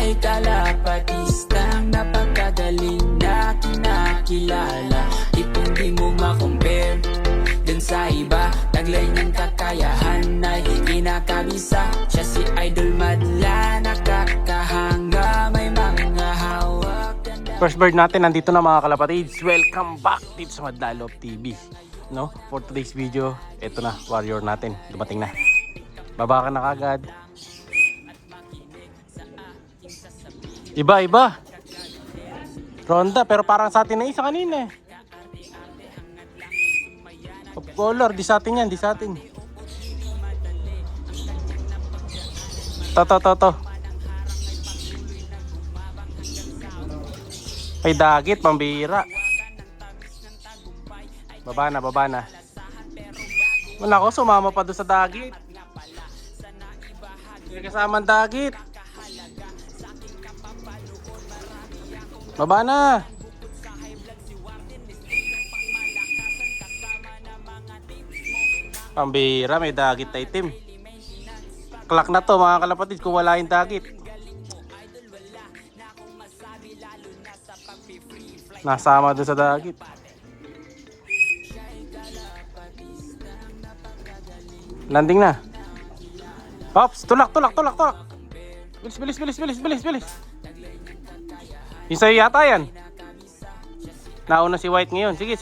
Siya'y kalapatistang napakagaling na kinakilala. Di mo ma-compare dun sa iba. Taglay niyang kakayahan ay kinakabisa. Siya si Idol Madla, nakakahanga, may mga hawak. First bird natin nandito na mga kalapatids. Welcome back dito sa Madla Love TV. No? For today's video, ito na, warrior natin. Dumating na. Baba ka na kagad. Iba. Ronda, pero parang sa atin na isa kanina eh. Of color, di sa atin yan, di sa atin. To. Ay dagit, pambira. Baba na. Wala ko, sumama pa doon sa dagit. May kasamang dagit. Baba na. Pambira, may dagit na itim. Klak na to mga kalapatid kung wala yung dagit. Nasama doon sa dagit. Landing na. Pops, tulak. Bilis. Yung sa'yo yata yan. Nauna si White ngayon. Sige.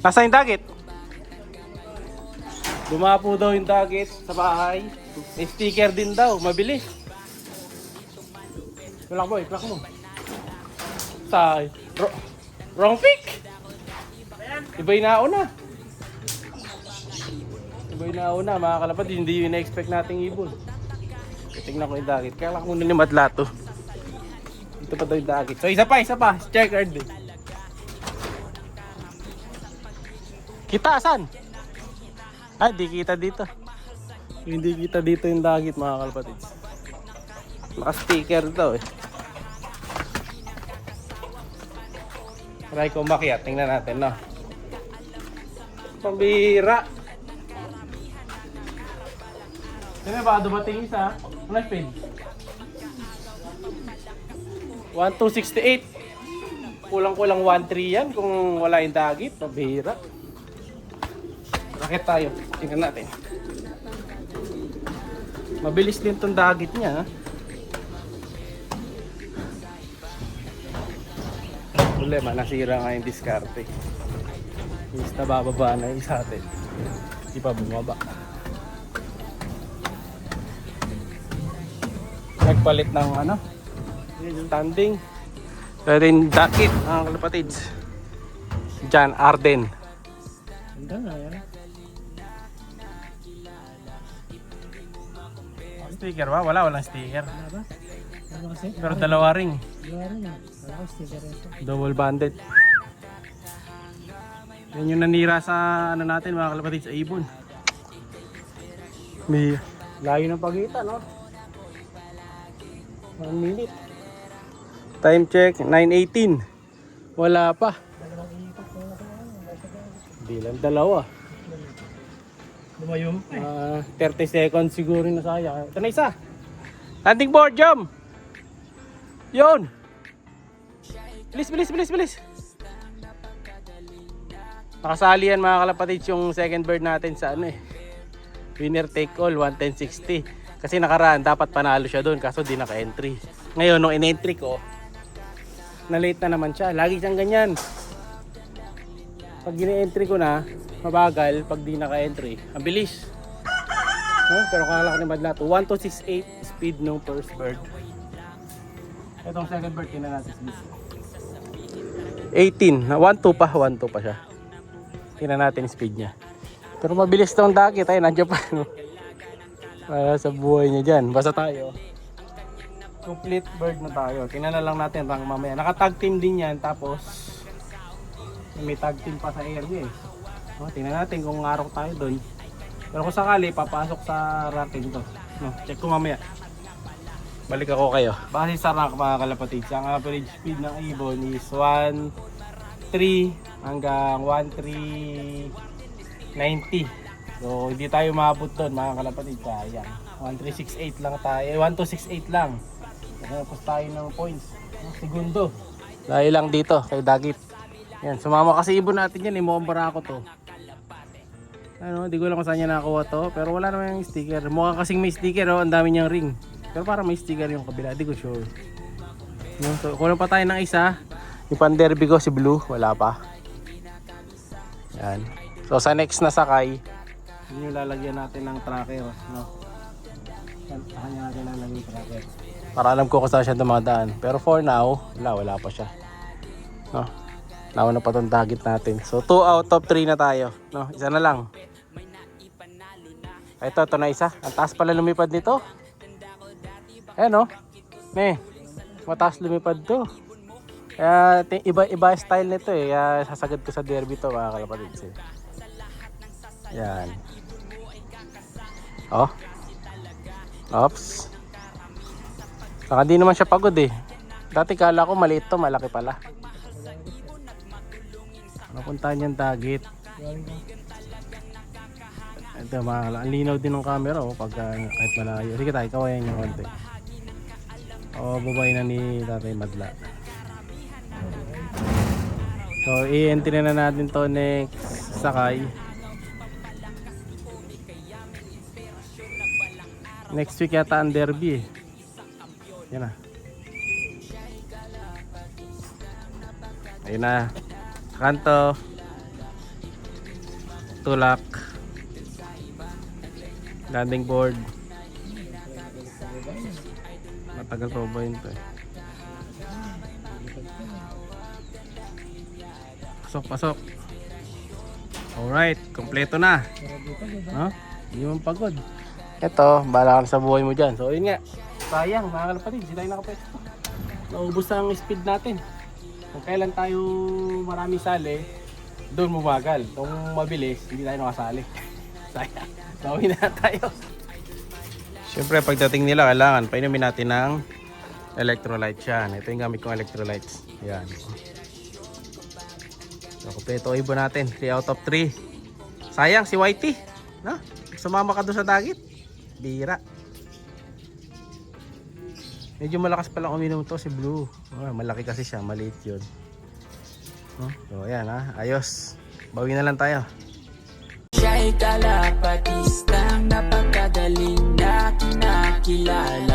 Nasaan yung dagit? Dumapo daw yung dagit sa bahay. May sticker din daw. Mabilis. Tulak boy, tulak mo. Say. Wrong pick. Iba'y nauna. Mga kalapad. Hindi yung na-expect nating ibon. Tingnan ko yung dagit. Kaya lang muna ni Madlato. Ito pa daw yung dagit. So isa pa. Checkered din. Kita saan? Ay, di kita dito. Hindi kita dito yung dagit mga kalapatids. Naka-sticker daw eh. Try ko makiat. Tingnan natin no. Pambira. Sino ba dumating isa? Ano speed? 1268. Kulang 13 yan kung wala yung dagit. Pambira. Rakit tayo. Tingnan natin. Mabilis din tong dagit niya. Problema, nasira nga yung diskarte. Is na bababa na yung sa atin. Hindi pa bumaba. Nagpalit ng standing. Pero yung dakit, mga kalapatids. John Arden. Ganda nga yan. Sticker ba? Walang sticker. Pero dalawa ring. Double banded. Yan yung nanira sa natin mga kalapatids sa ibon. May layo ng pagitan, no? 1 minute. Time check 9:18. Wala pa. Bilang dalawa. Lumayo pa 30 seconds siguro na sayang. Ito na isa. Landing board, jump. Yun. Bilis. Nakasali yan mga kalapatids yung second bird natin sa winner take all 110.60. Kasi nakaraan dapat panalo siya doon kaso di naka-entry. Ngayon nung in-entry ko, na late na naman siya. Lagi siyang ganyan. Pag gine-entry ko na, mabagal. Pag di naka-entry, ang bilis. No? Pero kalak ni Madlato, 1268 speed ng first bird. Itong second bird, tingnan natin sa list. 18, 1-2 pa siya. Tingnan natin yung speed niya. Pero mabilis tong dagit, nandiyan pa. No? Para sa buhay niya dyan. Basta tayo. Complete bird na tayo. Tingnan na lang natin hanggang mamaya. Naka-tag team din yan. Tapos, may tag team pa sa area eh. No, tingnan natin kung araw tayo doon. Pero kung sakali, papasok sa ranking to. No, check ko mamaya. Balik ako kayo. Base sa rank mga kalapatids, ang average speed ng ibon is 1.3 hanggang 1.390. So hindi tayo maabot doon mga kalapatid. Sayang. 1368 lang tayo. 1268 lang. Tapos tayo ng points. Segundo. Dahil lang dito kay Dagit. Yan, sumama kasi ibon natin yan. Mukhang barako to. Ano, di ko lang kung saan niya nakakuha to. Pero wala naman yung sticker. Mukha kasing may sticker, oh. Ang dami niyang ring. Pero parang may sticker yung kabila. Di ko sure. So, kulang pa tayo ng isa. Yung pan-derby ko, si Blue. Wala pa. Yan. So, sa next na sakay, yun yung lalagyan natin ng tracker. No? Saan natin lalagyan yung tracker. Para alam ko kung saan siya dumadaan. Pero for now, wala pa siya. No? Nauna pa itong Dagit natin. So 2 out of 3 na tayo. No? Isa na lang. Ito na isa. Ang taas pala lumipad nito. Ayan o. Mataas lumipad to. Kaya iba style nito eh. Kaya sasagad ko sa derby to mga kalapatid. Yan. Oh. Oops. Saka di naman siya pagod eh. Dati kala ko maliit to, malaki pala. Napuntahan yung Dagit. Ito mga ang linaw din ng camera oh, pag kahit malayo. Sige tayo, kawayan yung konti. Babay na ni Tatay Madla. So i-entry na natin to next sakay. Next week yata ang derby eh. Yan na. Ayun na. Kanto. Tulak. Landing board. Matagal pa ba yun to eh. Pasok. Alright, kompleto na. No? Hindi mo pagod. Ito, bahala ka sa buhay mo dyan. So yun nga, sayang mga kalapatid, hindi tayo nakapwesto. Naubos na ang speed natin. Kung kailan tayo maraming sali, doon bumagal. Kung mabilis, hindi tayo nakasali. Sayang, gawin na tayo. Siyempre pagdating nila, kailangan painumin natin ng electrolytes yan. Ito yung gamit kong electrolytes. Yan. So kompleto ibon natin, 3 out of 3. Sayang si Whitey, no? Sumama ka doon sa Dagit. Bira. Medyo malakas palang uminom to si Blue. Malaki kasi siya, maliit yun. So ayan ha, ayos. Bawi na lang tayo. Siya'y kalapatistang napakadaling na kinakilala.